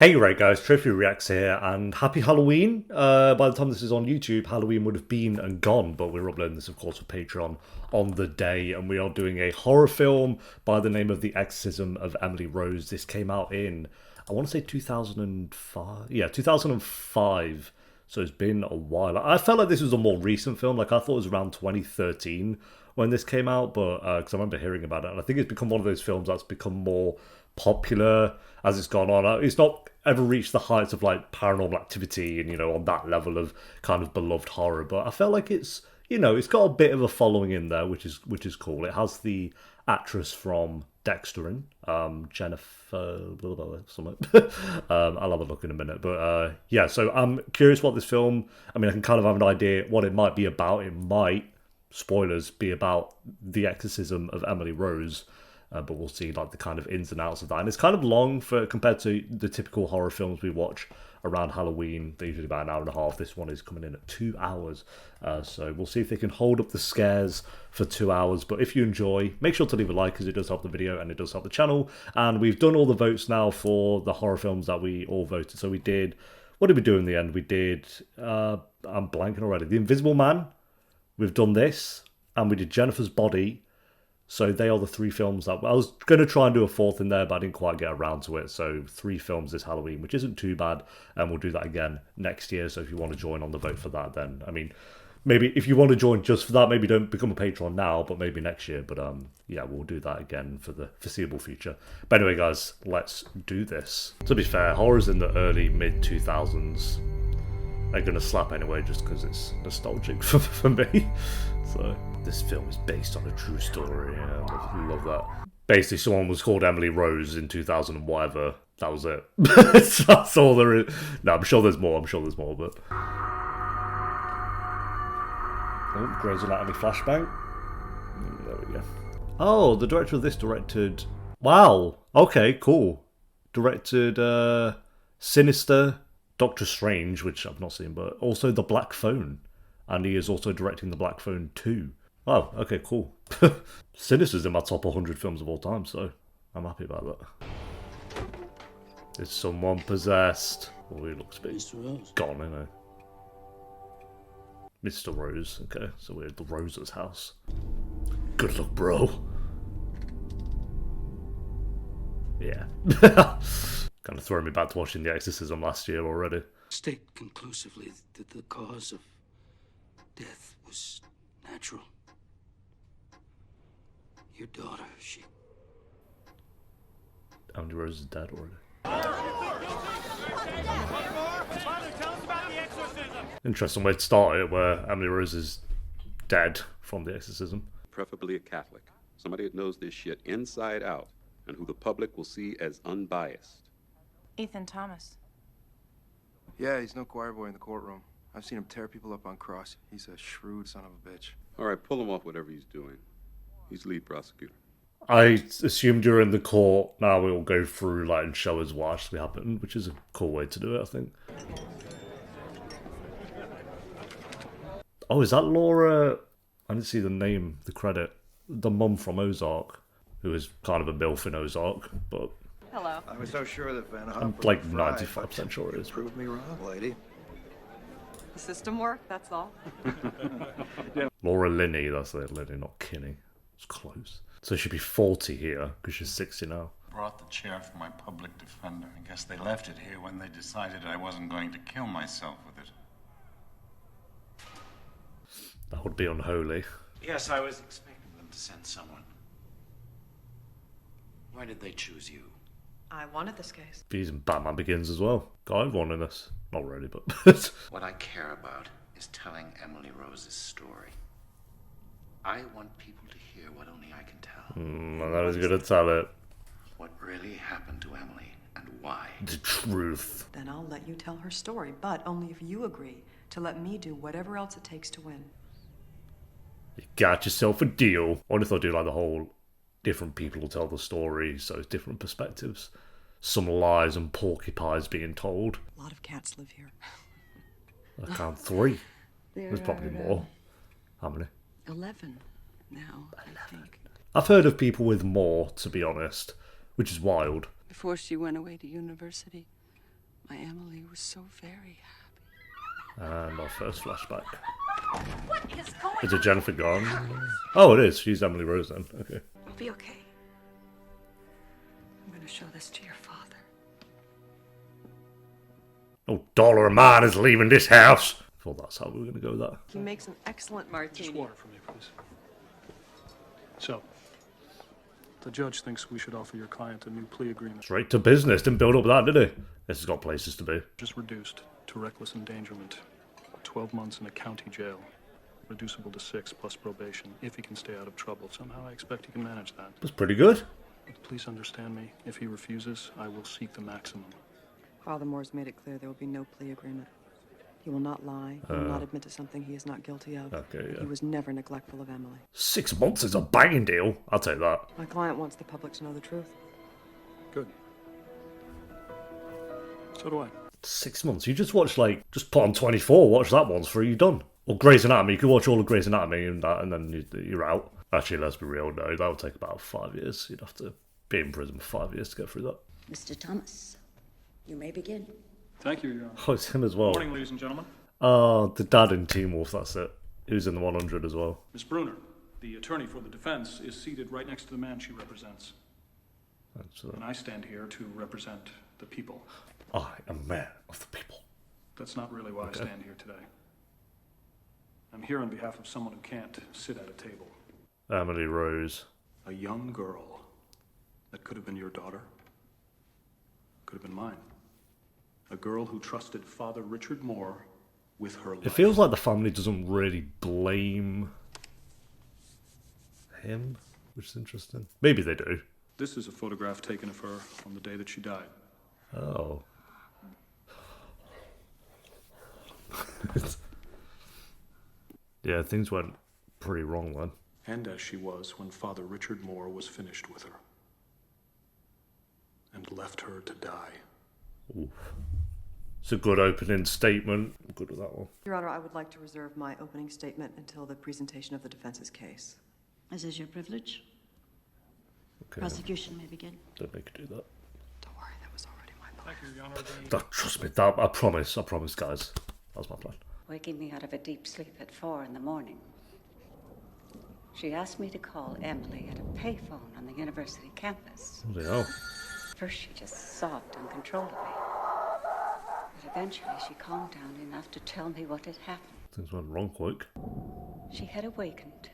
Hey, right guys, Trophy Reacts here, and happy Halloween! By the time this is on YouTube, Halloween would have been and gone, but we're uploading this, of course, for Patreon on the day, and we are doing a horror film by the name of The Exorcism of Emily Rose. This came out in, I want to say 2005? Yeah, 2005, so it's been a while. I felt like this was a more recent film, like I thought it was around 2013 when this came out, but because I remember hearing about it, and I think it's become one of those films that's become more popular as it's gone on. It's not ever reached the heights of like Paranormal Activity and on that level of kind of beloved horror, but I felt like it's got a bit of a following in there, which is cool. It has the actress from Dexter in, Jennifer blah, blah, blah, something. I'll have a look in a minute, but yeah. So I'm curious what this film. I mean, I can kind of have an idea what it might be about. It might, spoilers, be about the exorcism of Emily Rose. But we'll see like the kind of ins and outs of that. And it's kind of long for compared to the typical horror films we watch around Halloween. They're usually about an hour and a half. This one is coming in at 2 hours. So we'll see if they can hold up the scares for 2 hours. But if you enjoy, make sure to leave a like because it does help the video and it does help the channel. And we've done all the votes now for the horror films that we all voted. So we did, what did we do in the end? We did, I'm blanking already. The Invisible Man. We've done this. And we did Jennifer's Body. So they are the three films that I was going to try and do a fourth in there, but I didn't quite get around to it. So 3 films this Halloween, which isn't too bad, and we'll do that again next year. So if you want to join on the vote for that, then I mean, maybe if you want to join just for that, maybe don't become a patron now, but maybe next year. But yeah, we'll do that again for the foreseeable future. But anyway, guys, let's do this. To be fair, horror's in the early mid 2000s. They're gonna slap anyway, just because it's nostalgic for me. So this film is based on a true story. Yeah, I love that. Basically, someone was called Emily Rose in 2000 and whatever. That was it. That's all there is. No, I'm sure there's more. But oh, Grey's Anatomy flashbang. There we go. Oh, the director of this directed. Wow. Okay, cool. Directed Sinister, Doctor Strange, which I've not seen, but also The Black Phone. And he is also directing The Black Phone 2. Oh, okay, cool. Sinister's in my top 100 films of all time, so I'm happy about that. Is someone possessed? Oh, he looks a bit gone, isn't he? Mr. Rose. Okay, so we're at the Rose's house. Good luck, bro. Yeah. Kind of throwing me back to watching The Exorcism last year already. State conclusively that the cause of death was natural. Your daughter, she... Emily Rose is dead already. Interesting way to start it, where Emily Rose is dead from The Exorcism. Preferably a Catholic. Somebody that knows this shit inside out, and who the public will see as unbiased. Ethan Thomas. Yeah, he's no choir boy in the courtroom. I've seen him tear people up on cross. He's a shrewd son of a bitch. All right, pull him off whatever he's doing. He's lead prosecutor. I assume during the court, now we'll go through like and show us what actually happened, which is a cool way to do it, I think. Oh, is that Laura? I didn't see the name, the credit. The mum from Ozark, who is kind of a MILF in Ozark, but... Hello. I was so sure that Van Hopper I'm like 95% sure it is. Prove me wrong, lady. The system work, that's all. Laura Linney, that's it, Linney, not Kinney. It's close. So she'd be 40 here, because she's 60 now. Brought the chair for my public defender. I guess they left it here when they decided I wasn't going to kill myself with it. That would be unholy. Yes, I was expecting them to send someone. Why did they choose you? I wanted this case. He's in Batman Begins as well. Got everyone in this. Not really, but... What I care about is telling Emily Rose's story. I want people to hear what only I can tell. I was going to tell it. What really happened to Emily and why. The truth. Then I'll let you tell her story, but only if you agree to let me do whatever else it takes to win. You got yourself a deal. What if I do like the whole different people will tell the story, so it's different perspectives. Some lies and porcupines being told. A lot of cats live here. I count 3. There's probably more. How many? 11 now, I think. I've heard of people with more, to be honest, which is wild. Before she went away to university, My Emily was so very happy. And our first flashback. What is going Is it Jennifer Garner? Oh, it is. She's Emily Rose then. Okay. I'll be okay. I'm gonna show this to your father. Oh, dollar a man is leaving this house. I thought that's how we were going to go with that. He makes an excellent martini. Just water for me, please. So, the judge thinks we should offer your client a new plea agreement. Straight to business. Didn't build up that, did he? This has got places to be. Just reduced to reckless endangerment. 12 months in a county jail. Reducible to 6 plus probation, if he can stay out of trouble. Somehow I expect he can manage that. That's pretty good. But please understand me. If he refuses, I will seek the maximum. Father Moore's made it clear there will be no plea agreement. He will not lie. He will not admit to something he is not guilty of. Okay, yeah. He was never neglectful of Emily. 6 months is a banging deal. I'll take that. My client wants the public to know the truth. Good. So do I. 6 months. You just watch, just put on 24, watch that once for you done. Or Grey's Anatomy. You could watch all of Grey's Anatomy and that, and then you're out. Actually, let's be real, no. That would take about 5 years. You'd have to be in prison for 5 years to get through that. Mr. Thomas, you may begin. Thank you, Your Honor. Oh, it's him as well. Morning, ladies and gentlemen. The dad in Teen Wolf, that's it. He was in the 100 as well. Ms. Bruner, the attorney for the defense, is seated right next to the man she represents. And I stand here to represent the people. I am man of the people. That's not really why I stand here today. I'm here on behalf of someone who can't sit at a table. Emily Rose. A young girl that could have been your daughter, could have been mine. A girl who trusted Father Richard Moore with her life. It feels like the family doesn't really blame him, which is interesting. Maybe they do. This is a photograph taken of her on the day that she died. Oh. Yeah, things went pretty wrong then. And as she was when Father Richard Moore was finished with her. And left her to die. Oof. It's a good opening statement. I'm good with that one. Your Honor, I would like to reserve my opening statement until the presentation of the defense's case. As is your privilege. Okay. Prosecution may begin. Don't make it do that. Don't worry, that was already my plan. Thank you, Your Honor. Trust me, that I promise, guys. That was my plan. Waking me out of a deep sleep at 4 in the morning. She asked me to call Emily at a payphone on the university campus. Bloody hell. First, she just sobbed uncontrollably. But eventually, she calmed down enough to tell me what had happened. Things went wrong quick. She had awakened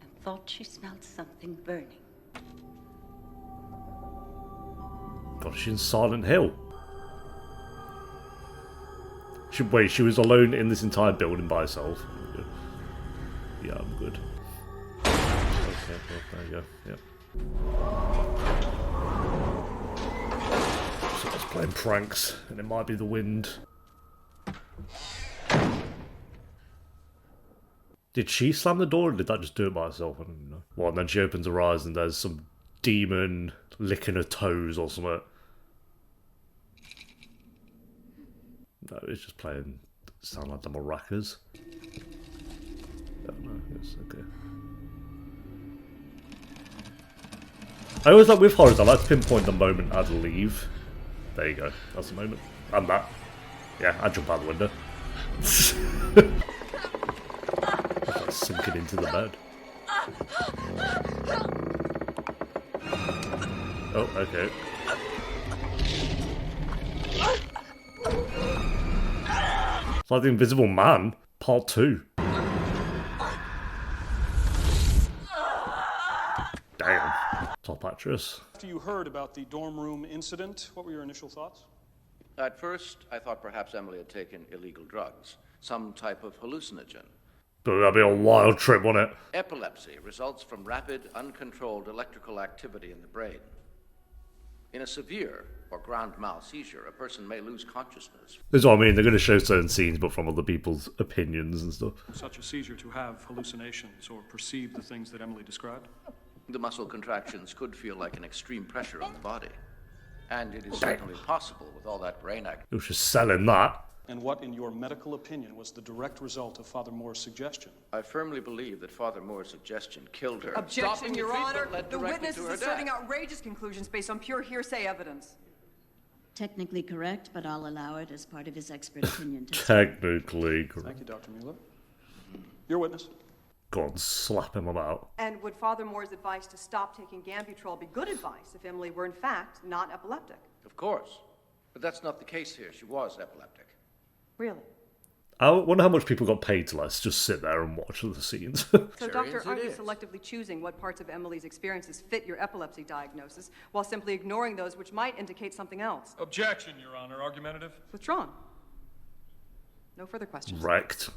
and thought she smelled something burning. God, she's in Silent Hill. She was alone in this entire building by herself. Yeah, I'm good. Okay, well, there you go. Yep. So it's playing pranks, and it might be the wind. Did she slam the door, or did that just do it by herself? I don't even know. Well, and then she opens her eyes, and there's some demon licking her toes or something. No, it's just playing. Sound like the maracas. Oh, no, yes, okay. I always like with horrors, I like to pinpoint the moment I'd leave. There you go, that's the moment. And that. Yeah, I'd jump out the window. Like sinking into the bed. Oh, okay. It's like The Invisible Man, Part 2. Damn. Top actress. After you heard about the dorm room incident, what were your initial thoughts? At first, I thought perhaps Emily had taken illegal drugs, some type of hallucinogen. But that'd be a wild trip, wouldn't it? Epilepsy results from rapid, uncontrolled electrical activity in the brain. In a severe or grand mal seizure, a person may lose consciousness. This is what I mean, they're going to show certain scenes, but from other people's opinions and stuff. Such a seizure to have hallucinations or perceive the things that Emily described? The muscle contractions could feel like an extreme pressure on the body. And it is certainly possible with all that brain activity. It was just selling that. And what, in your medical opinion, was the direct result of Father Moore's suggestion? I firmly believe that Father Moore's suggestion killed her. Objection, Stopping the Your treatment Honor. led The directly witness to is her asserting death. outrageous conclusions based on pure hearsay evidence. Technically correct, but I'll allow it as part of his expert opinion test. Technically correct. Thank you, Dr. Mueller. Your witness. Go on, slap him about. And would Father Moore's advice to stop taking Gambutrol be good advice if Emily were in fact not epileptic? Of course. But that's not the case here. She was epileptic. Really? I wonder how much people got paid to just sit there and watch the scenes. So, Doctor, aren't you selectively choosing what parts of Emily's experiences fit your epilepsy diagnosis, while simply ignoring those which might indicate something else? Objection, Your Honor. Argumentative? Withdrawn. No further questions. Wrecked.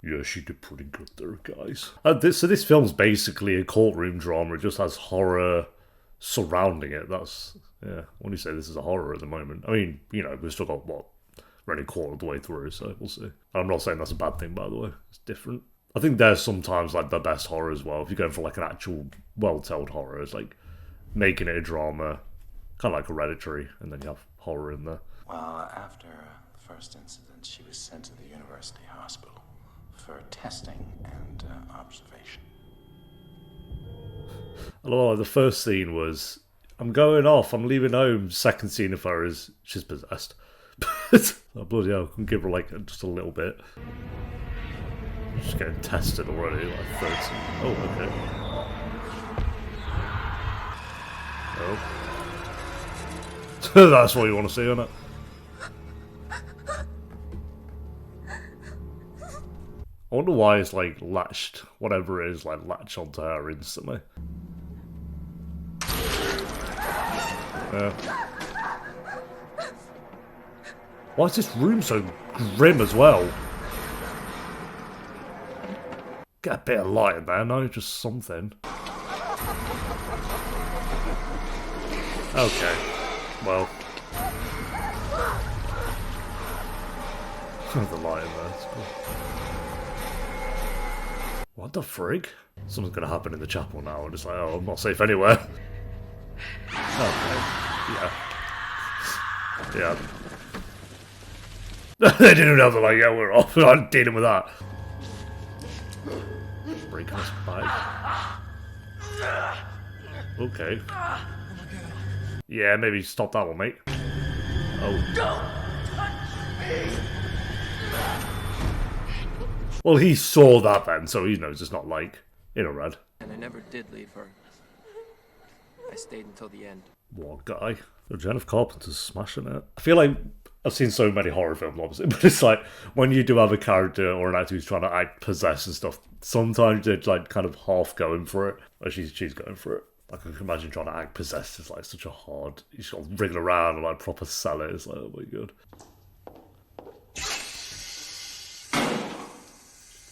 Yeah, she did pretty good there, guys. So this film's basically a courtroom drama. It just has horror surrounding it. That's, yeah, when you say this is a horror at the moment. I mean, you know, we've still got, what, we're only a quarter of the way through, so we'll see. I'm not saying that's a bad thing, by the way. It's different. I think there's sometimes, like, the best horror as well. If you're going for, like, an actual well-told horror, it's like making it a drama, kind of like Hereditary, and then you have horror in there. Well, after the first incident, she was sent to the university hospital for testing and observation. Oh, the first scene was, I'm going off, I'm leaving home. Second scene of her is, she's possessed. Oh, bloody hell, I can give her like just a little bit. She's getting tested already, like 13. Oh, okay. Oh. That's what you want to see, isn't it? I wonder why it's like latched, whatever it is, like latched onto her instantly. Why is this room so grim as well? Get a bit of light in there, no? Just something. Okay. Well. The light in there, it's cool. What the frig? Something's gonna happen in the chapel now. I'm just like, oh, I'm not safe anywhere. Okay. Yeah. Yeah. They didn't have to like, yeah, we're off. I'm dealing with that. Breaking us back. Okay. Yeah, maybe stop that one, mate. Oh. Don't touch me. Well, he saw that then, so he knows it's not like in a red. And I never did leave her. I stayed until the end. What guy? Jennifer Carpenter's smashing it. I feel like I've seen so many horror films, obviously, but it's like when you do have a character or an actor who's trying to act possessed and stuff, sometimes they're like kind of half going for it. Or she's going for it. Like I can imagine trying to act possessed is like such a hard. You just got to wriggle around and like proper sell it. It's like, oh my god.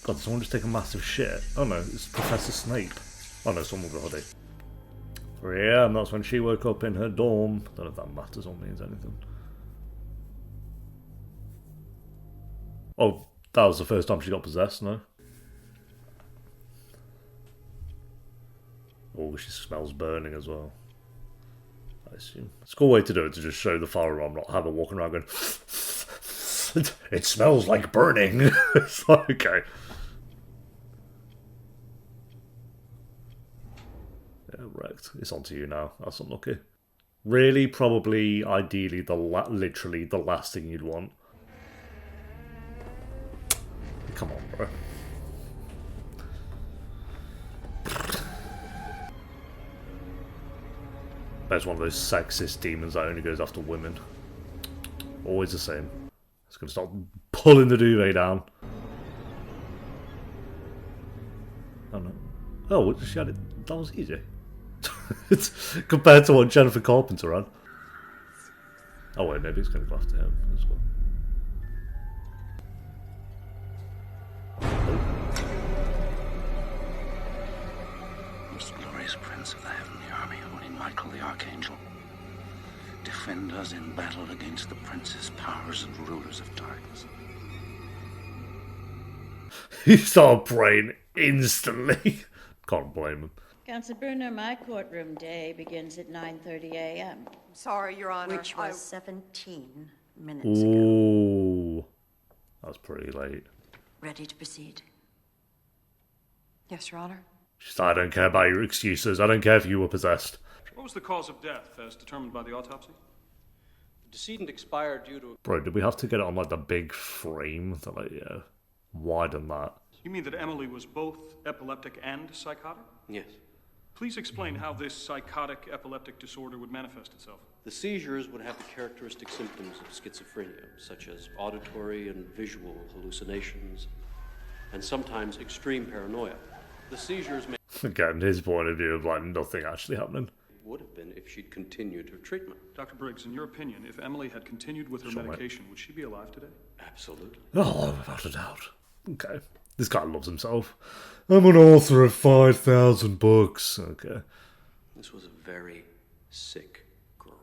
God, did someone just take a massive shit? Oh no, it's Professor Snape. Oh no, someone with a hoodie. 3 a.m. That's when she woke up in her dorm. Don't know if that matters or means anything. Oh, that was the first time she got possessed, no? Oh, she smells burning as well. I assume. It's a cool way to do it, to just show the fire alarm, not have her walking around going, it smells like burning. It's like, okay. Yeah, wrecked. It's on to you now. That's unlucky. Really, probably, ideally, literally the last thing you'd want. Come on, bro. That's one of those sexist demons that only goes after women. Always the same. It's gonna start pulling the duvet down. Oh no. Oh, she had it. That was easy. It's compared to what Jennifer Carpenter had. Oh wait, maybe it's gonna go after him as well. Most glorious Prince of the Heavenly Army, Holy Michael the Archangel, defend us in battle against the princes, powers, and rulers of darkness. He started praying instantly. Can't blame him. Counsel Bruner, my courtroom day begins at 9:30 a.m. Sorry, Your Honor. Which was 17 minutes ago. Ooh. That was pretty late. Ready to proceed? Yes, Your Honor. She said, I don't care about your excuses. I don't care if you were possessed. What was the cause of death as determined by the autopsy? Decedent expired due to... Bro, did we have to get it on like the big frame to like, widen that? You mean that Emily was both epileptic and psychotic? Yes. Please explain how this psychotic epileptic disorder would manifest itself. The seizures would have the characteristic symptoms of schizophrenia, such as auditory and visual hallucinations, and sometimes extreme paranoia. The seizures may... Again, his point of view of like nothing actually happening. Would have been if she'd continued her treatment. Dr. Briggs, in your opinion, if Emily had continued with her medication, would she be alive today? Absolutely. Oh, without a doubt. Okay. This guy loves himself. I'm an author of 5,000 books. Okay. This was a very sick girl.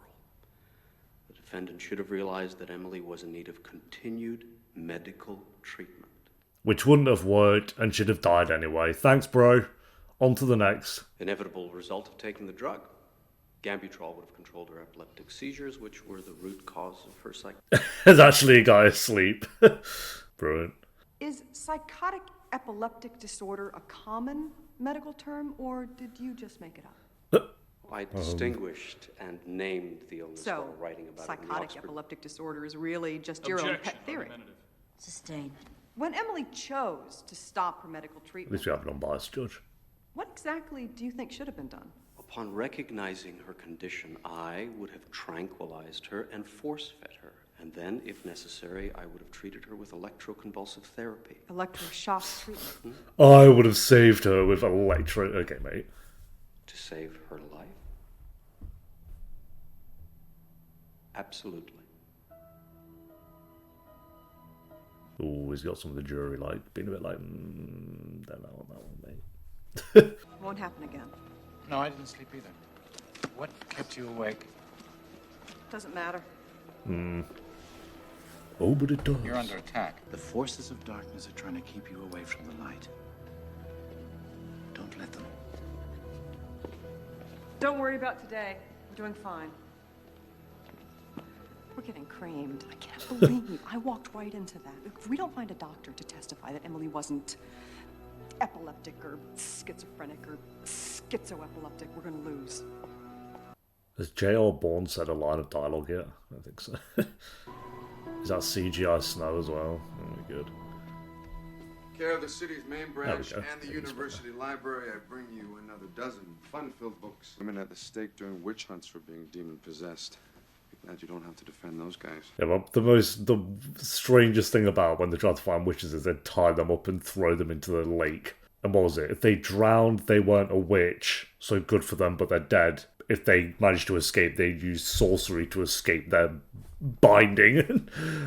The defendant should have realized that Emily was in need of continued medical treatment. Which wouldn't have worked and should have died anyway. Thanks, bro. On to the next. Inevitable result of taking the drug. Gambutrol would have controlled her epileptic seizures, which were the root cause of her There's actually a guy asleep. Brilliant. Is psychotic epileptic disorder a common medical term, or did you just make it up? I distinguished and named the illness while writing about it in the psychotic Oxford. epileptic disorder is really just your own pet theory. Sustained. When Emily chose to stop her medical At treatment, least we have an unbiased judge. what exactly do you think should have been done? Upon recognizing her condition, I would have tranquilized her and force-fed her. And then, if necessary, I would have treated her with electroconvulsive therapy. Electroshock treatment. I would have saved her with electro... Okay, mate. To save her life? Absolutely. Ooh, he's got some of the jury, like, being a bit like, don't know on that one, mate. Won't happen again. No, I didn't sleep either. What kept you awake? Doesn't matter. Oh, but it does. You're under attack. The forces of darkness are trying to keep you away from the light. Don't let them. Don't worry about today. We're doing fine. We're getting creamed. I can't believe I walked right into that. If we don't find a doctor to testify that Emily wasn't epileptic or schizophrenic or schizoepileptic, we're going to lose. Has J.R. Bourne said a line of dialogue yet? I don't think so. Is that CGI snow as well? Oh, good. Care of the city's main branch go. and the university library, I bring you another dozen fun-filled books. Women at the stake during witch hunts for being demon-possessed. Glad you don't have to defend those guys. Yeah, but the strangest thing about when they try to find witches is they tie them up and throw them into the lake. And what was it? If they drowned, they weren't a witch, so good for them, but they're dead. If they managed to escape, they used sorcery to escape their binding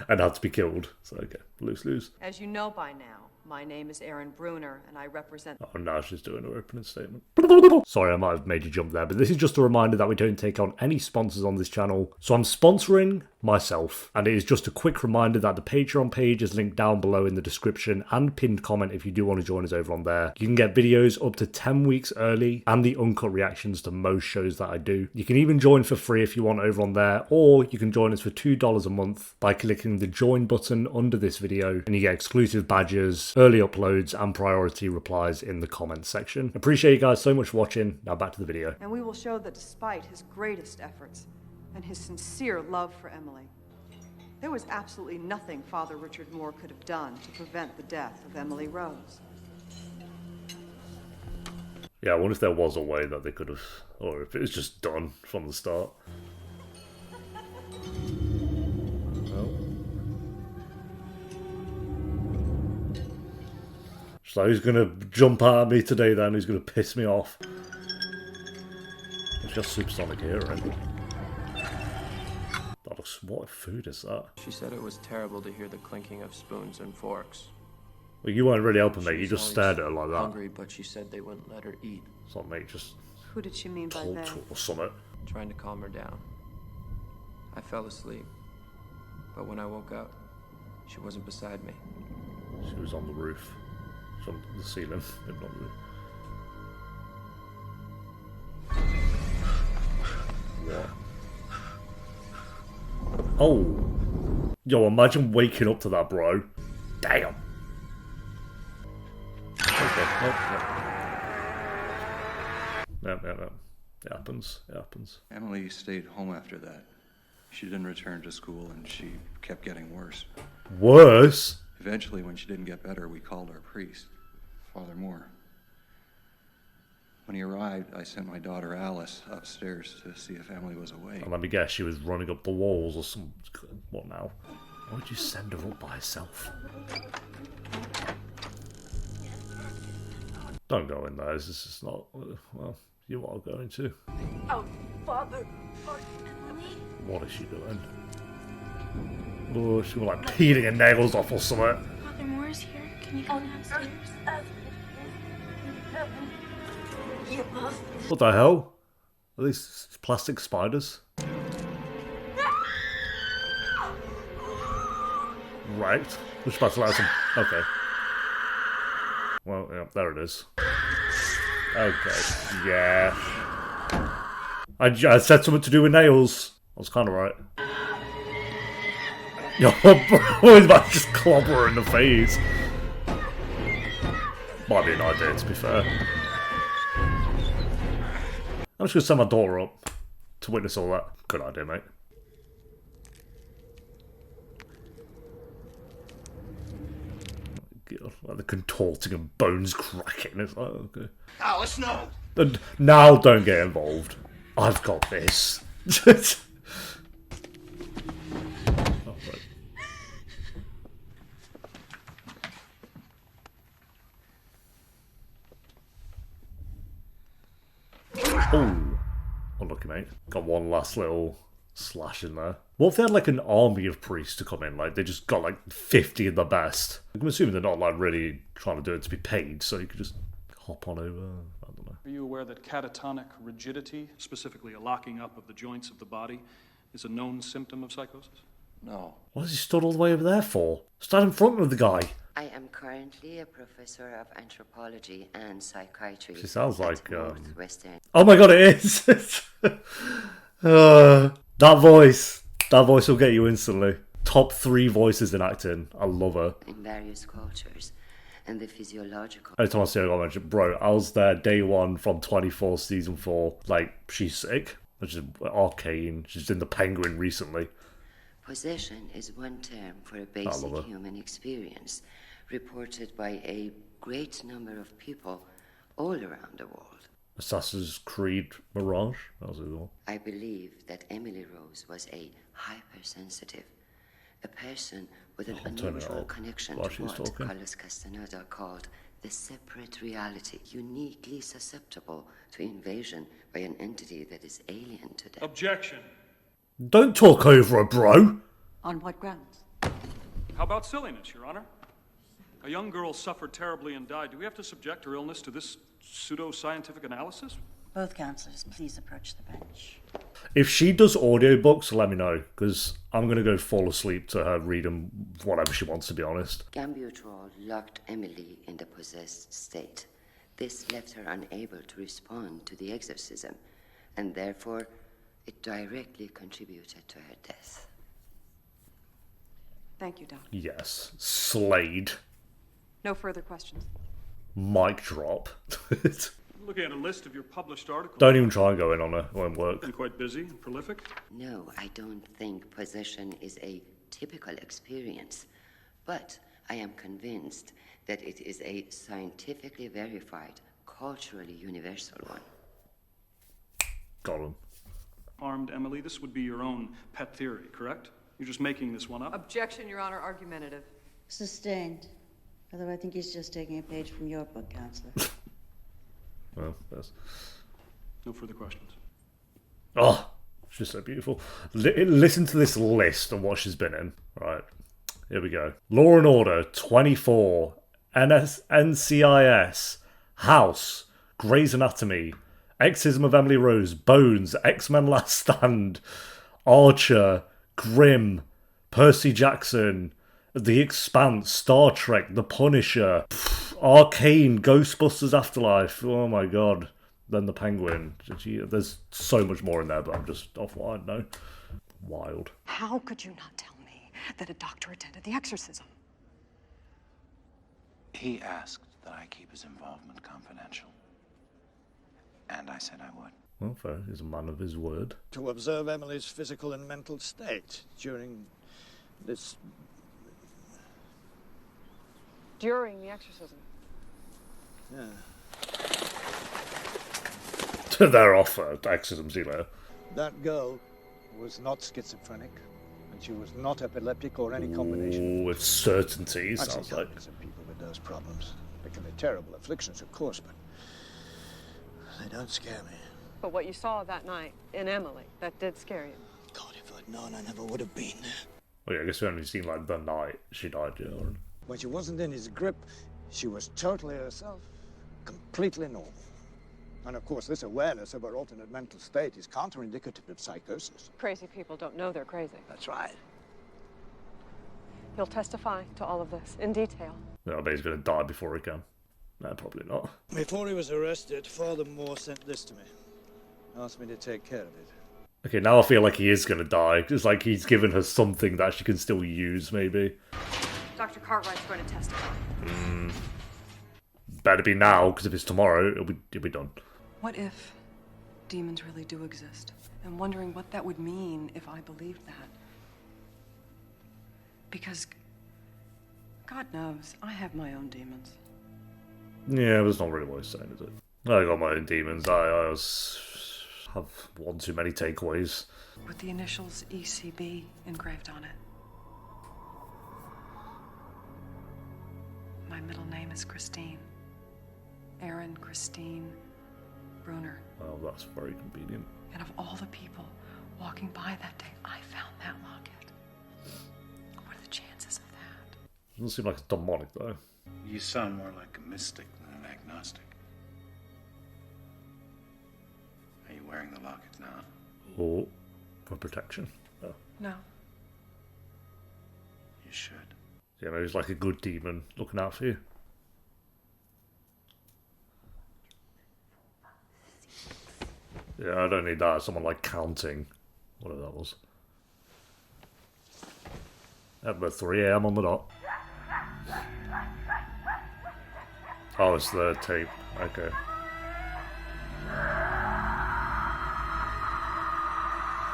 and had to be killed. So, okay, lose. As you know by now, my name is Erin Bruner, and I represent... Oh, now she's doing her opening statement. Sorry, I might have made you jump there, but this is just a reminder that we don't take on any sponsors on this channel. So I'm sponsoring myself, and it is just a quick reminder that the Patreon page is linked down below in the description and pinned comment if you do want to join us over on there. You can get videos up to 10 weeks early and the uncut reactions to most shows that I do. You can even join for free if you want over on there, or you can join us for $2 a month by clicking the join button under this video, and you get exclusive badges, early uploads, and priority replies in the comments section. Appreciate you guys so much for watching. Now back to the video. And we will show that despite his greatest efforts and his sincere love for Emily, there was absolutely nothing Father Richard Moore could have done to prevent the death of Emily Rose. Yeah, I wonder if there was a way that they could have, or if it was just done from the start. So who's gonna jump at me today then? Who's gonna piss me off? It's just supersonic hearing. That looks, what food is that? She said it was terrible to hear the clinking of spoons and forks. Well, you weren't really helping, mate. She You was just always stared at her like that. Hungry, but she said they wouldn't let her eat. It's like, mate, just Who did she mean by talk that? to her or something. Trying to calm her down. I fell asleep, but when I woke up, she wasn't beside me. She was on the roof. From the ceiling, maybe not the roof. What? Oh! Yo, imagine waking up to that, bro. Damn! Okay, no. It happens. Emily stayed home after that. She didn't return to school, and she kept getting worse. Worse? Eventually, when she didn't get better, we called our priest, Father Moore. When he arrived, I sent my daughter Alice upstairs to see if Emily was awake. And let me guess, she was running up the walls or some... What now? Why would you send her up by herself? Don't go in there, this is not... Well, you are going to. Oh, Father. Emily? What is she doing? Oh, she was like peeling her nails off or something. Father Moore's here. Can you come downstairs? What the hell? Are these plastic spiders? Right. Which about to let some... Okay. Well, yeah, there it is. Okay. Yeah. I said something to do with nails. I was kind of right. Yo, I was about to just clobber her in the face. Might be an idea, to be fair. I'm just going to send my daughter up to witness all that. Good idea, mate. God, like the contorting and bones cracking. It's like, okay. Alice, no! And now don't get involved. I've got this. Oh, right. Oh, unlucky, mate. Got one last little slash in there. What if they had like an army of priests to come in? Like they just got like 50 of the best. I'm assuming they're not like really trying to do it to be paid, so you could just hop on over. I don't know. Are you aware that catatonic rigidity, specifically a locking up of the joints of the body, is a known symptom of psychosis? No. What has he stood all the way over there for? Stand in front of the guy. I am currently a professor of anthropology and psychiatry. She sounds at like Northwestern. Oh my god, it is. That voice will get you instantly. Top 3 voices in acting. I love her. In various cultures, and the physiological. Every time I see her, I mention, bro, I was there day 1 from 24 season 4. Like, she's sick. She's arcane. She's in the Penguin recently. Possession is one term for a basic human experience, reported by a great number of people all around the world. Assassin's Creed Mirage? That was it all. I believe that Emily Rose was a hypersensitive, a person with an unusual connection to what Carlos Castaneda called the separate reality, uniquely susceptible to invasion by an entity that is alien to them. Objection. Don't talk over her, bro. On what grounds? How about silliness, Your Honor? A young girl suffered terribly and died. Do we have to subject her illness to this pseudo-scientific analysis? Both counselors, please approach the bench. If she does audiobooks, let me know, because I'm going to go fall asleep to her reading whatever she wants, to be honest. Gambutrol locked Emily in the possessed state. This left her unable to respond to the exorcism, and therefore it directly contributed to her death. Thank you, Doc. Yes. Slayed. No further questions. Mic drop. Looking at a list of your published articles. Don't even try and go in on her. It won't work. Been quite busy and prolific? No, I don't think possession is a typical experience, but I am convinced that it is a scientifically verified, culturally universal one. Got him. Armed Emily, this would be your own pet theory, correct? You're just making this one up? Objection, Your Honor. Argumentative. Sustained. Although I think he's just taking a page from your book, Counselor. Well, that's... No further questions. Oh, she's so beautiful. Listen to this list of what she's been in. Right, here we go. Law and Order, 24, NCIS, House, Grey's Anatomy, Exorcism of Emily Rose, Bones, X-Men Last Stand, Archer, Grimm, Percy Jackson, The Expanse, Star Trek, The Punisher, Arcane, Ghostbusters Afterlife, oh my god, then The Penguin. There's so much more in there, but I'm just off what I know. Wild. How could you not tell me that a doctor attended the exorcism? He asked that I keep his involvement confidential. And I said I would. Well, fair. He's a man of his word. To observe Emily's physical and mental state during this... During the exorcism. Yeah. They're off at exorcism, see you later. That girl was not schizophrenic, and she was not epileptic or any combination. With certainty, I've sounds seen like. countless of people with those problems. They can be terrible afflictions, of course, but they don't scare me. But what you saw that night in Emily, that did scare you. God, if I'd known, I never would have been there. Well, yeah, I guess we only seen like the night she died, yeah. When she wasn't in his grip, she was totally herself, completely normal. And of course, this awareness of her alternate mental state is counterindicative of psychosis. Crazy people don't know they're crazy. That's right. He'll testify to all of this in detail. Yeah, I bet he's going to die before he can. No, probably not. Before he was arrested, Father Moore sent this to me. Asked me to take care of it. Okay, now I feel like he is going to die. It's like he's given her something that she can still use, maybe. Dr. Cartwright's going to testify. Better be now, because if it's tomorrow, it'll be done. What if demons really do exist? I'm wondering what that would mean if I believed that. Because, God knows, I have my own demons. Yeah, that's not really what he's saying, is it? I got my own demons. I have one too many takeaways. With the initials ECB engraved on it. My middle name is Christine. Erin Christine Bruner. Oh, that's very convenient. And of all the people walking by that day, I found that locket. What are the chances of that? Doesn't seem like it's demonic, though. You sound more like a mystic than an agnostic. Are you wearing the locket now? Or for protection. Oh. No. You should. Yeah, maybe he's like a good demon looking out for you. Yeah, I don't need that. Someone like counting. Whatever that was. At about 3 AM on the dot. Oh, it's the tape. Okay.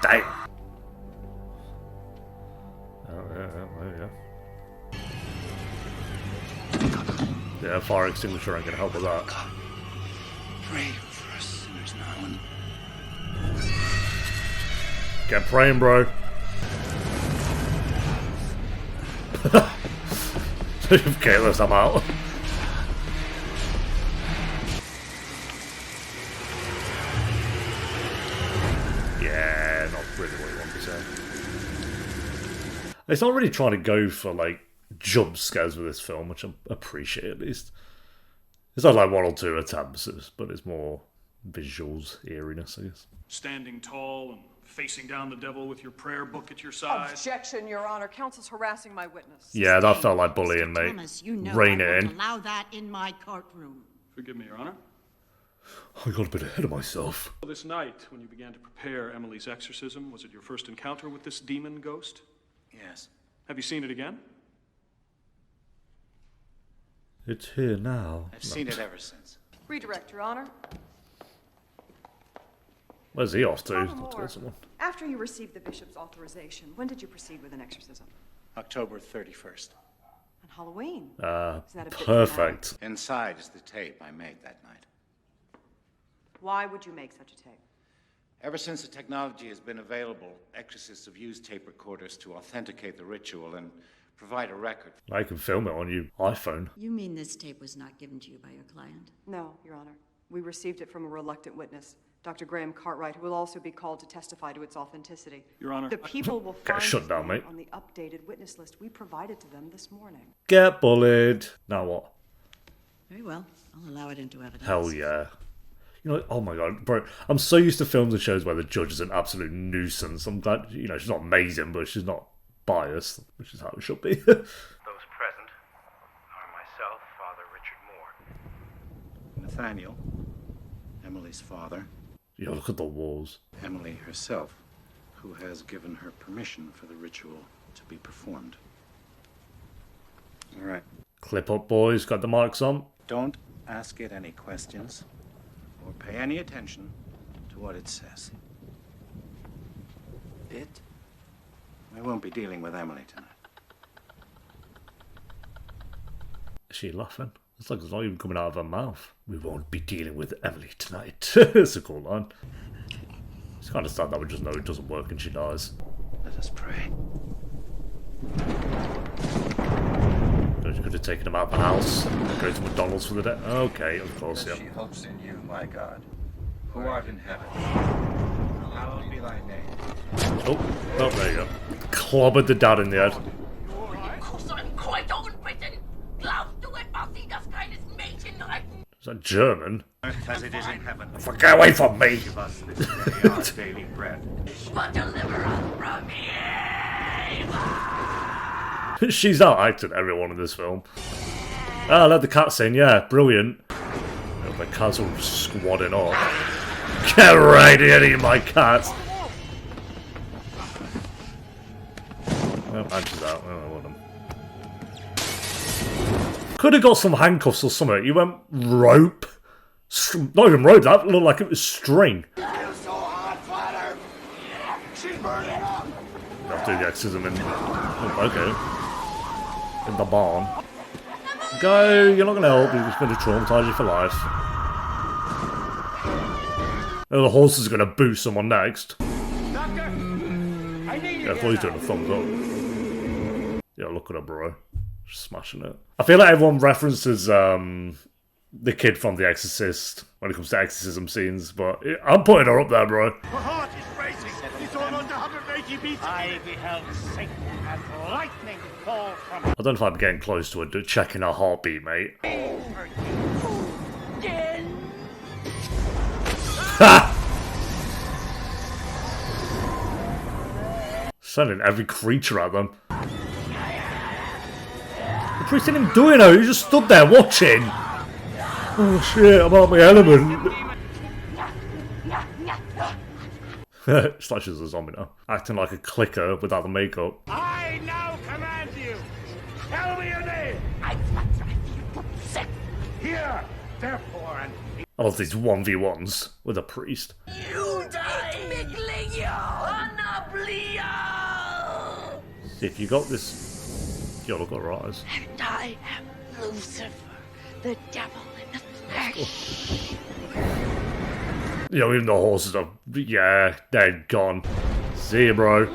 Damn! Yeah. Yeah, fire extinguisher ain't gonna help with that. Pray for us sinners now and... Get praying, bro. Okay, let's I'm out. Yeah, not really what you want to say. It's not really trying to go for like jump scares with this film, which I appreciate at least. It's not like one or two attempts, but it's more visuals, eeriness, I guess. Standing tall and facing down the devil with your prayer book at your side. Objection, Your Honor. Counsel's harassing my witness. Yeah, that felt like bullying, mate. Thomas, you know Rein I it won't in. allow that in my courtroom. Forgive me, Your Honor. I got a bit ahead of myself. This night, when you began to prepare Emily's exorcism, was it your first encounter with this demon ghost? Yes. Have you seen it again? It's here now. I've seen it ever since. Redirect, Your Honor. Where's he off to? Father Not to Moore, kill someone. after you received the bishop's authorization, when did you proceed with an exorcism? October 31st. On Halloween. Isn't that a bit Perfect. Inside is the tape I made that night. Why would you make such a tape? Ever since the technology has been available, exorcists have used tape recorders to authenticate the ritual and provide a record. I can film it on your iPhone. You mean this tape was not given to you by your client? No, Your Honor. We received it from a reluctant witness, Dr. Graham Cartwright, who will also be called to testify to its authenticity. Your Honor. The people will Get find shut his down, name mate. on the updated witness list we provided to them this morning. Get bullied. Now what? Very well. I'll allow it into evidence. Hell yeah. You know, oh my god, bro. I'm so used to films and shows where the judge is an absolute nuisance. I'm glad, you know, she's not amazing, but she's not biased, which is how it should be. Those present are myself, Father Richard Moore. Nathaniel, Emily's father. Yeah, look at the walls. Emily herself, who has given her permission for the ritual to be performed. All right. Clip up, boys. Got the mics on. Don't ask it any questions or pay any attention to what it says. It? We won't be dealing with Emily tonight. Is she laughing? It's like it's not even coming out of her mouth. We won't be dealing with Emily tonight. It's a cool line. It's kind of sad that we just know it doesn't work and she dies. Let us pray. She could have taken him out of the house and go to McDonald's for the day. Okay, of course, yeah. She hopes in you, my God, who art in heaven. Hallowed be thy name. Oh, there you go. Clobbered the dad in the head. Is that German? Earth as it is in heaven. Get away from me! Give us this day our daily bread. But deliver us from evil. She's out acting everyone in this film. Ah, let the cat sing, yeah, brilliant. Oh, the cat's all squadding up. Get right in, my cat! Oh, Angie's out. Oh, well done. Could have got some handcuffs or something. You went rope. Not even rope, that looked like it was string. I'll do the exorcism in. Oh, okay. In the barn. Go, you're not going to help, you're just going to traumatise you for life. Oh, the horse is going to boo someone next. Doctor, I need Yeah, I thought he was doing a thumbs up. Yeah, look at her, bro. Just smashing it. I feel like everyone references the kid from The Exorcist when it comes to exorcism scenes, but I'm putting her up there, bro. Her heart is racing. It's all under 180 beats. I beheld Satan as lightning fall from I don't know if I'm getting close to her, checking her heartbeat, mate. Ha! Sending every creature at them. The priest didn't even do it though, he just stood there watching. Oh shit, I'm out of my element. Slashes a zombie now. Acting like a clicker without the makeup. I now command you. Tell me your name. I sick. Here, therefore, and I love these 1v1s with a priest. You die, See if you got this. You look at her eyes. And I am Lucifer, the devil in the flesh. You know, even the horses are. Yeah, they're gone. See you, bro.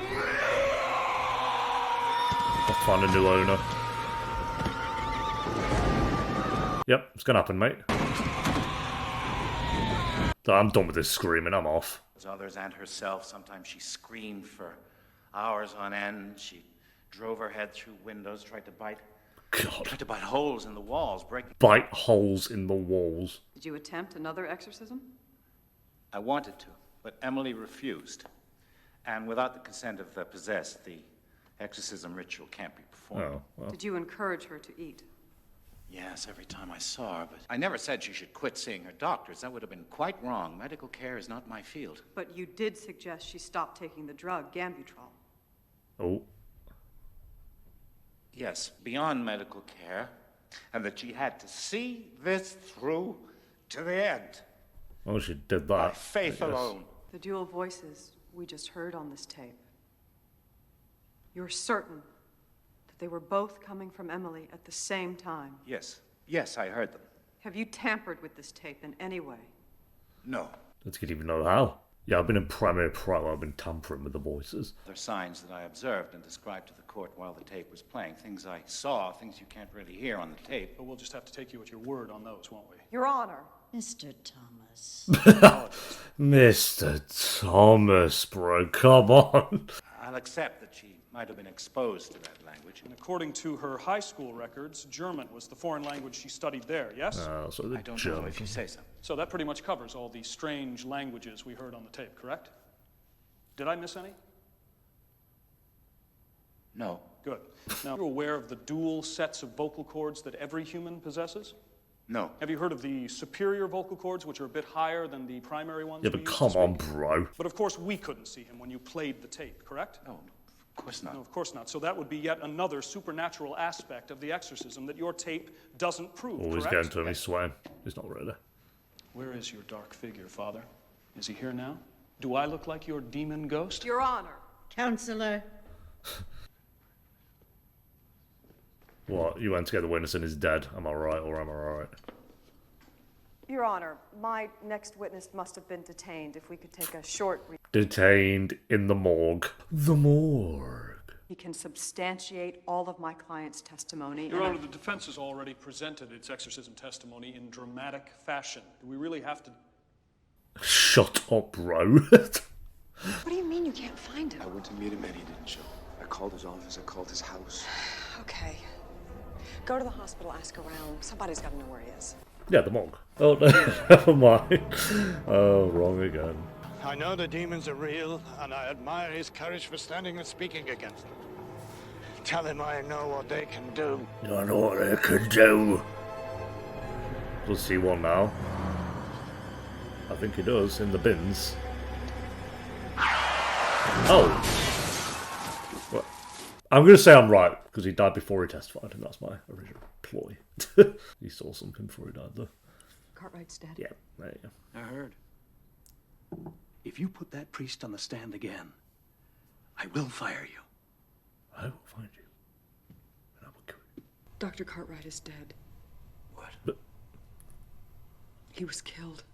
I'll find a new owner. Yep, it's gonna happen, mate. I'm done with this screaming, I'm off. others and herself. Sometimes she screamed for hours on end. She drove her head through windows, tried to bite holes in the walls, breaking. Bite holes in the walls. Did you attempt another exorcism? I wanted to, but Emily refused. And without the consent of the possessed, the exorcism ritual can't be performed. Oh, well. Did you encourage her to eat? Yes, every time I saw her, but I never said she should quit seeing her doctors. That would have been quite wrong. Medical care is not my field. But you did suggest she stop taking the drug, Gambutrol. Oh. Yes, beyond medical care, and that she had to see this through to the end. Oh, she did that. By faith alone. The dual voices we just heard on this tape. You're certain that they were both coming from Emily at the same time? Yes. Yes, I heard them. Have you tampered with this tape in any way? No. Don't even know how. Yeah, I've been in Premiere Pro, I've been tampering with the voices. There are signs that I observed and described to the court while the tape was playing. Things I saw, things you can't really hear on the tape. But we'll just have to take you at your word on those, won't we? Your Honor. Mr. Thomas. Mr. Thomas, bro, come on. I'll accept that she might have been exposed to that language. And according to her high school records, German was the foreign language she studied there, yes? So the I don't German. know if you say so. So that pretty much covers all the strange languages we heard on the tape, correct? Did I miss any? No. Good. Now, are you aware of the dual sets of vocal cords that every human possesses? No. Have you heard of the superior vocal cords, which are a bit higher than the primary ones? Yeah, but come on, bro. But of course, we couldn't see him when you played the tape, correct? No, of course not. No, of course not. So that would be yet another supernatural aspect of the exorcism that your tape doesn't prove, Always correct? getting to him, he's sweating. He's not really. Where is your dark figure, Father? Is he here now? Do I look like your demon ghost? Your Honor. Counselor. What? You went to get the witness and he's dead. Am I right or am I right? Your Honor, my next witness must have been detained. If we could take a short... Detained in the morgue. The morgue. He can substantiate all of my client's testimony. Your Honor, the defense has already presented its exorcism testimony in dramatic fashion. Do we really have to... Shut up, bro. What do you mean you can't find him? I went to meet him and he didn't show. I called his office, I called his house. Okay. Go to the hospital, ask around. Somebody's got to know where he is. Yeah, the morgue. Oh, no, never mind. Oh, wrong again. I know the demons are real, and I admire his courage for standing and speaking against them. Tell him I know what they can do. I know what they can do. Does he one now? I think he does, in the bins. Oh! Well, I'm going to say I'm right, because he died before he testified, and that's my original ploy. He saw something before he died, though. Cartwright's dead. Yeah, there you go. I heard. If you put that priest on the stand again, I will fire you. I will find you. And I will kill you. Dr. Cartwright is dead. What? But he was killed.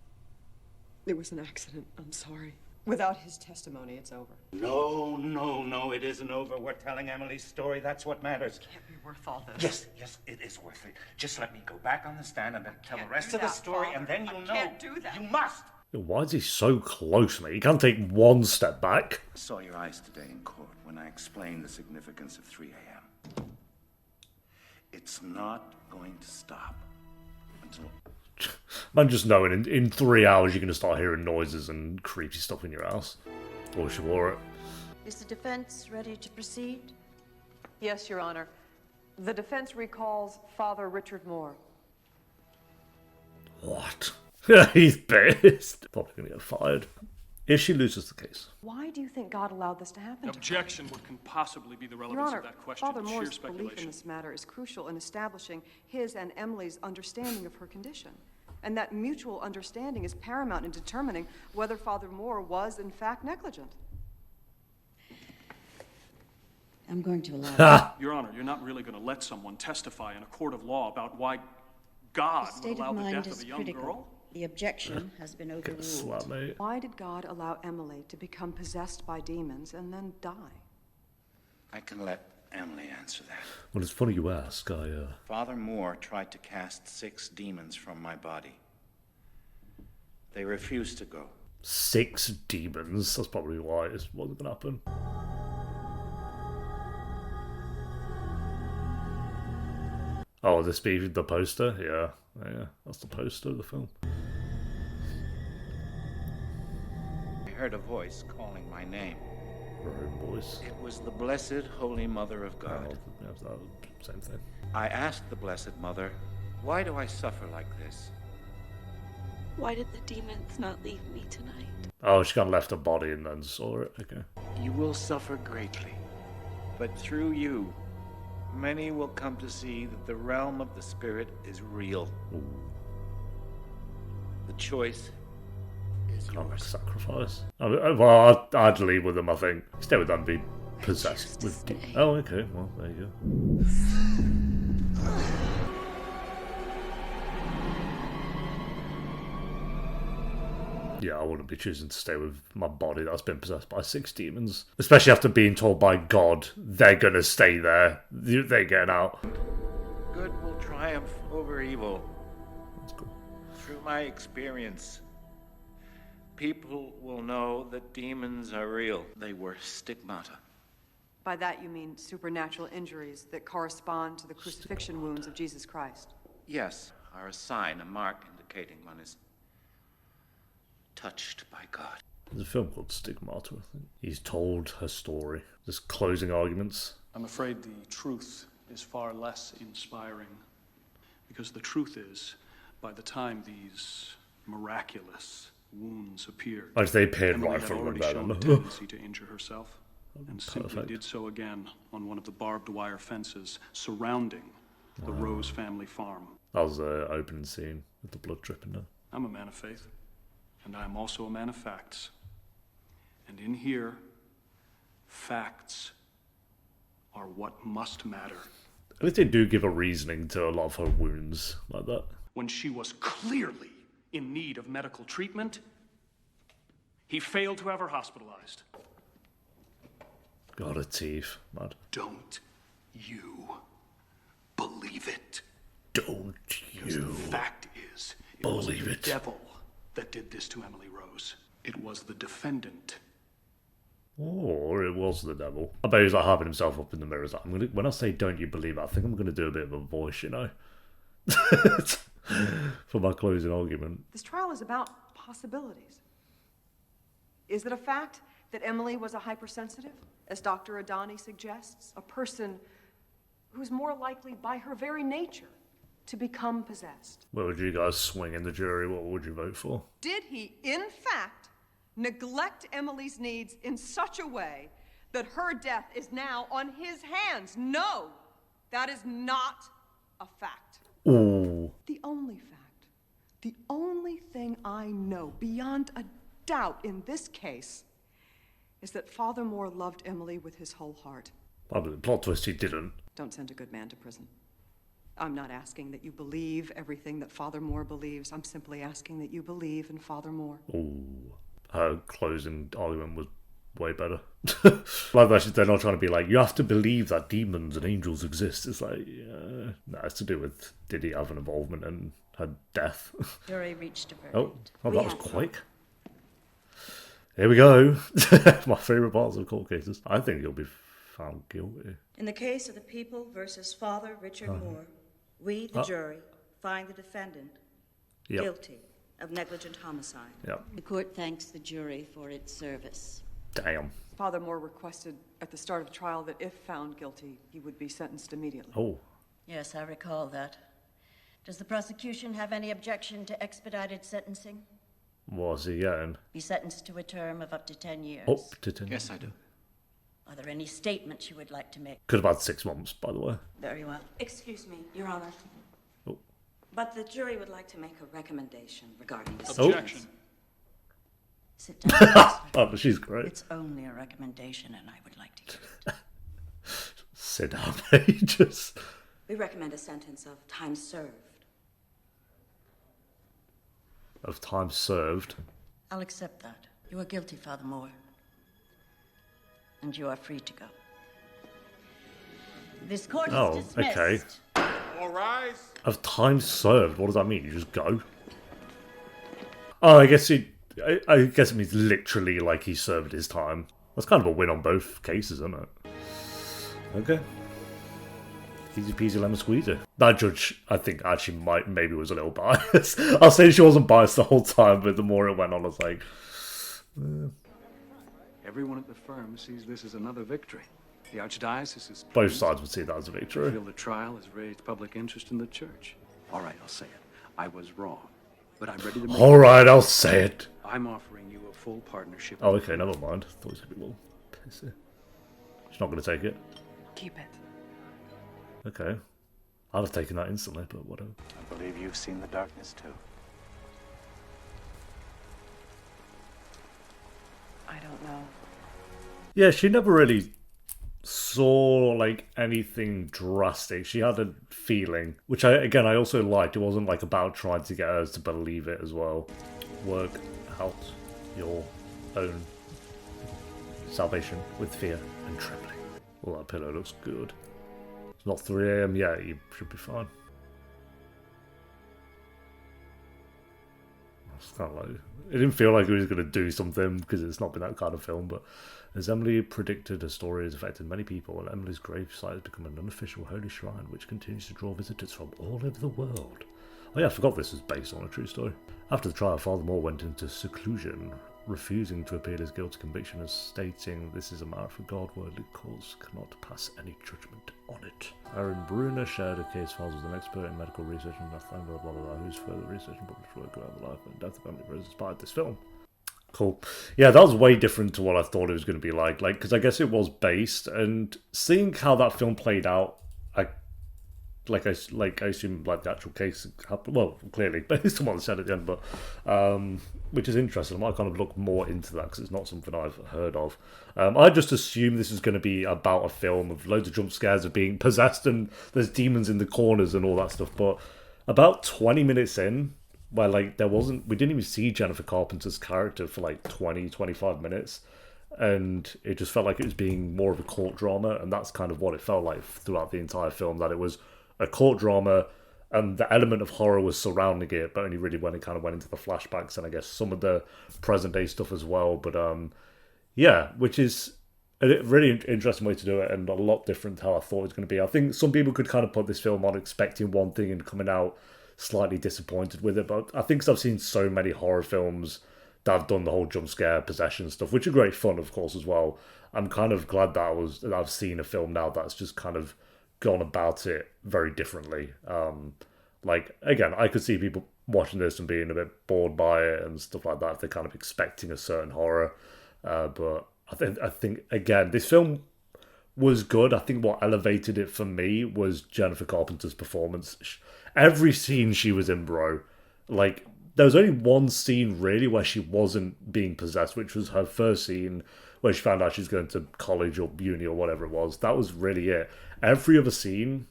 It was an accident. I'm sorry. Without his testimony, it's over. No, it isn't over. We're telling Emily's story. That's what matters. It can't be worth all this. Yes, it is worth it. Just let me go back on the stand and then tell the rest of the story, and then you'll know. I can't do that. You must. why is he so close, mate? He can't take one step back. I saw your eyes today in court when I explained the significance of 3 a.m. It's not going to stop until... Man, just knowing in 3 hours you're going to start hearing noises and creepy stuff in your house. Or she wore it. Is the defense ready to proceed? Yes, Your Honor. The defense recalls Father Richard Moore. What? He's pissed. Probably going to get fired. If she loses the case. Why do you think God allowed this to happen? Objection. What can possibly be the Your relevance Honor, of that question? Father It's sheer Moore's belief in speculation. this matter is crucial in establishing his and Emily's understanding of her condition. And that mutual understanding is paramount in determining whether Father Moore was, in fact, negligent. I'm going to allow Your Honor, you're not really going to let someone testify in a court of law about why God The would state allow of the mind death is of a young critical. girl? The objection has been overruled. Why did God allow Emily to become possessed by demons and then die? I can let Emily answer that. Well, it's funny you ask. Father Moore tried to cast 6 demons from my body. They refused to go. 6 demons? That's probably why it wasn't going to happen. Oh, this be the poster? Yeah, that's the poster of the film. I heard a voice calling my name. Her own voice. It was the Blessed Holy Mother of God. Oh, same thing. I asked the Blessed Mother, why do I suffer like this? Why did the demons not leave me tonight? Oh, she kind of left her body and then saw it. Okay. You will suffer greatly, but through you, many will come to see that the realm of the Spirit is real. Ooh. The choice is yours. Sacrifice. Well, I'd leave with them, I think. Stay with them, be possessed with... Oh, okay. Well, there you go. Yeah, I wouldn't be choosing to stay with my body that's been possessed by 6 demons. Especially after being told by God they're going to stay there. They're getting out. Good will triumph over evil. That's cool. Through my experience, people will know that demons are real. They were stigmata. By that you mean supernatural injuries that correspond to the crucifixion wounds of Jesus Christ. Yes, are a sign, a mark indicating one is touched by God. There's a film called Stigmata, I think. He's told her story. There's closing arguments. I'm afraid the truth is far less inspiring. Because the truth is, by the time these miraculous wounds appeared, Like they appeared Emily right had from already them shown a then. tendency to injure herself, and simply Perfect. did so again on one of the barbed wire fences surrounding the Rose family farm. That was the opening scene with the blood dripping down. I'm a man of faith. And I am also a man of facts. And in here, facts are what must matter. At least they do give a reasoning to a lot of her wounds like that. When she was clearly in need of medical treatment, he failed to have her hospitalized. God, her teeth, man. Don't you believe it? Don't Because you the fact is, it believe wasn't the it? devil that did this to Emily Rose. It was the defendant. Or it was the devil. I bet he's like harping himself up in the mirror. Like, when I say don't you believe it, I think I'm going to do a bit of a voice, you know? For my closing argument. This trial is about possibilities. Is it a fact that Emily was a hypersensitive, as Dr. Adani suggests? A person who's more likely by her very nature to become possessed? Where would you guys swing in the jury? What would you vote for? Did he, in fact, neglect Emily's needs in such a way that her death is now on his hands? No, that is not a fact. Ooh. The only fact, the only thing I know beyond a doubt in this case is that Father Moore loved Emily with his whole heart. Probably the plot twist, he didn't. Don't send a good man to prison. I'm not asking that you believe everything that Father Moore believes. I'm simply asking that you believe in Father Moore. Ooh. Her closing argument was way better. Like that, they're not trying to be like, you have to believe that demons and angels exist. It's like, no, it's to do with did he have an involvement in her death? Jury reached a verdict. Oh, that was quick. Here we go. My favourite parts of court cases. I think he'll be found guilty. In the case of the People versus Father Richard Moore, we, the jury, find the defendant guilty of negligent homicide. Yep. The court thanks the jury for its service. Damn. Father Moore requested at the start of the trial that if found guilty, he would be sentenced immediately. Oh. Yes, I recall that. Does the prosecution have any objection to expedited sentencing? What's he getting? Be sentenced to a term of up to 10 years. Up to 10 Yes, I do. Are there any statements you would like to make? Could have had 6 months, by the way. Very well. Excuse me, Your Honor. Oh. But the jury would like to make a recommendation regarding this. Objection. Sit down. Oh, she's great. It's only a recommendation, and I would like to hear it. Sit down, pages. We recommend a sentence of time served. Of time served. I'll accept that. You are guilty, Father Moore. And you are free to go. This court is dismissed. Okay. All rise. Of time served? What does that mean? You just go? Oh, I guess it means literally like he served his time. That's kind of a win on both cases, isn't it? Okay. Easy peasy lemon squeezy. That judge, I think, actually maybe was a little biased. I'll say she wasn't biased the whole time, but the more it went on, I was like... Everyone at the firm sees this as another victory. The Archdiocese is Both pleased. sides would see that as a I victory. feel the trial has raised public interest in the church. All right, I'll say it. I was wrong, but I'm ready to make Alright, I'll say it. I'm offering you a full partnership. Oh, okay, never mind. Thought he was going to be well pissy. She's not going to take it. Keep it. Okay. I'd have taken that instantly, but whatever. I believe you've seen the darkness too. I don't know. Yeah, she never really saw like anything drastic. She had a feeling, which I also liked. It wasn't like about trying to get us to believe it as well. Work out your own salvation with fear and trembling. Well, that pillow looks good. It's not 3 AM yet, you should be fine. It's kind of like, it didn't feel like he was going to do something because it's not been that kind of film, but as Emily predicted, her story has affected many people, and Emily's gravesite has become an unofficial holy shrine which continues to draw visitors from all over the world. Oh yeah, I forgot this was based on a true story. After the trial, Father Moore went into seclusion, refusing to appeal his guilty conviction and stating, "This is a matter for God, worldly courts cannot pass any judgment on it." Erin Bruner shared her case files with an expert in medical research and blah blah blah, whose further research and published work about the life and death of Emily Rose inspired this film. Cool. Yeah, that was way different to what I thought it was going to be like, because I guess it was based, and seeing how that film played out, I assume like the actual case happened. Well, clearly, based on what they said at the end, but which is interesting. I might kind of look more into that because it's not something I've heard of. I just assume this is going to be about a film of loads of jump scares of being possessed and there's demons in the corners and all that stuff. But about 20 minutes in, where like we didn't even see Jennifer Carpenter's character for like 20-25 minutes. And it just felt like it was being more of a court drama, and that's kind of what it felt like throughout the entire film, that it was a court drama and the element of horror was surrounding it, but only really when it kind of went into the flashbacks and I guess some of the present day stuff as well. But yeah, which is a really interesting way to do it and a lot different to how I thought it was going to be. I think some people could kind of put this film on expecting one thing and coming out slightly disappointed with it, but I think 'cause I've seen so many horror films that have done the whole jump scare possession stuff, which are great fun, of course, as well. I'm kind of glad that I've seen a film now that's just kind of gone about it very differently. Like, again, I could see people watching this and being a bit bored by it and stuff like that if they're kind of expecting a certain horror. But I think again, this film was good. I think what elevated it for me was Jennifer Carpenter's performance. Every scene she was in, bro, like, there was only one scene really where she wasn't being possessed, which was her first scene where she found out she's going to college or uni or whatever it was. That was really it. Every other scene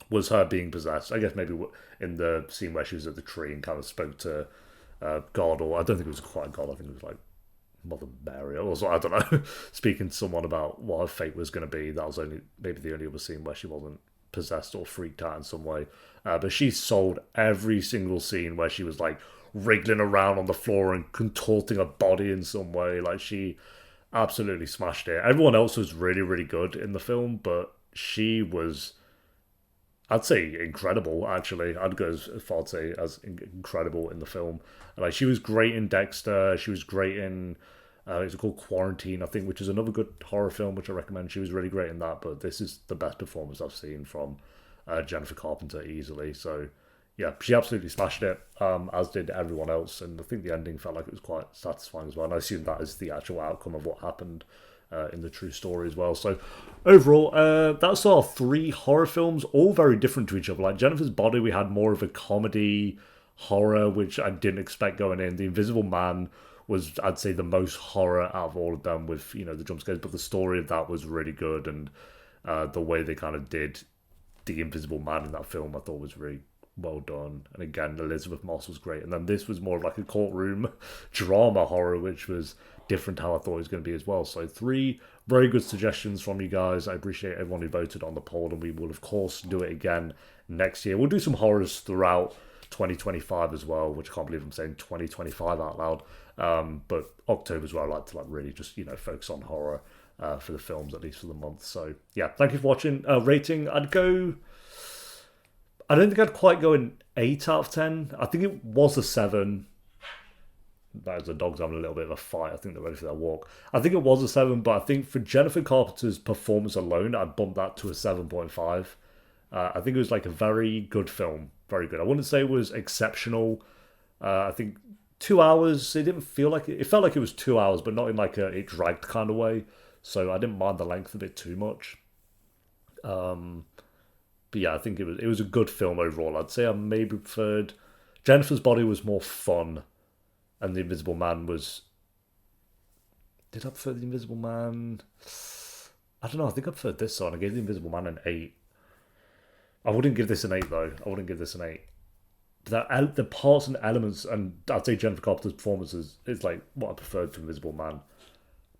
was her being possessed. I guess maybe in the scene where she was at the tree and kind of spoke to God, or I don't think it was quite God. I think it was like Mother Mary or so. I don't know. Speaking to someone about what her fate was going to be. That was maybe the only other scene where she wasn't possessed or freaked out in some way. But she sold every single scene where she was like wriggling around on the floor and contorting her body in some way. Like, she absolutely smashed it. Everyone else was really, really good in the film, but she was, I'd say, incredible, actually. I'd go as far to say as incredible in the film. Like, she was great in Dexter. She was great in it's called Quarantine, I think, which is another good horror film, which I recommend. She was really great in that, but this is the best performance I've seen from Jennifer Carpenter easily. So, yeah, she absolutely smashed it, as did everyone else, and I think the ending felt like it was quite satisfying as well, and I assume that is the actual outcome of what happened in the true story as well. So, overall, that's our 3 horror films, all very different to each other. Like, Jennifer's Body, we had more of a comedy horror, which I didn't expect going in. The Invisible Man was, I'd say, the most horror out of all of them with, you know, the jump scares, but the story of that was really good, and the way they kind of did the Invisible Man in that film I thought was really well done. And again, Elizabeth Moss was great, and then this was more of like a courtroom drama horror, which was different to how I thought it was going to be as well. So 3 very good suggestions from you guys. I appreciate everyone who voted on the poll, and we will of course do it again next year. We'll do some horrors throughout 2025 as well, which I can't believe I'm saying 2025 out loud. But October as well, I like to really just, you know, focus on horror for the films, at least for the month. So yeah, thank you for watching. Rating, I don't think I'd quite go an 8 out of 10. I think it was a 7. That is, the dog's having a little bit of a fight. I think they're ready for their walk. I think it was a 7, but I think for Jennifer Carpenter's performance alone, I'd bump that to a 7.5. I think it was like a very good film. Very good. I wouldn't say it was exceptional. I think 2 hours, it didn't feel like it. It felt like it was 2 hours, but not in like it dragged kind of way. So I didn't mind the length of it too much. But yeah, I think it was a good film overall. I'd say I maybe preferred Jennifer's Body was more fun, and The Invisible Man was. Did I prefer The Invisible Man? I don't know. I think I preferred this one. I gave The Invisible Man an 8. I wouldn't give this an 8 though. I wouldn't give this an 8. But the parts and elements, and I'd say Jennifer Carpenter's performance is like what I preferred to Invisible Man.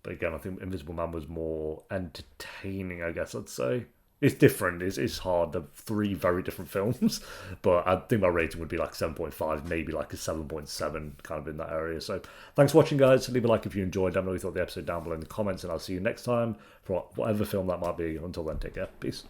But again, I think Invisible Man was more entertaining, I guess I'd say. It's different. It's hard. They're 3 very different films. But I think my rating would be like 7.5, maybe like a 7.7, kind of in that area. So thanks for watching, guys. Leave a like if you enjoyed. Let me know what you thought of the episode down below in the comments. And I'll see you next time for whatever film that might be. Until then, take care. Peace.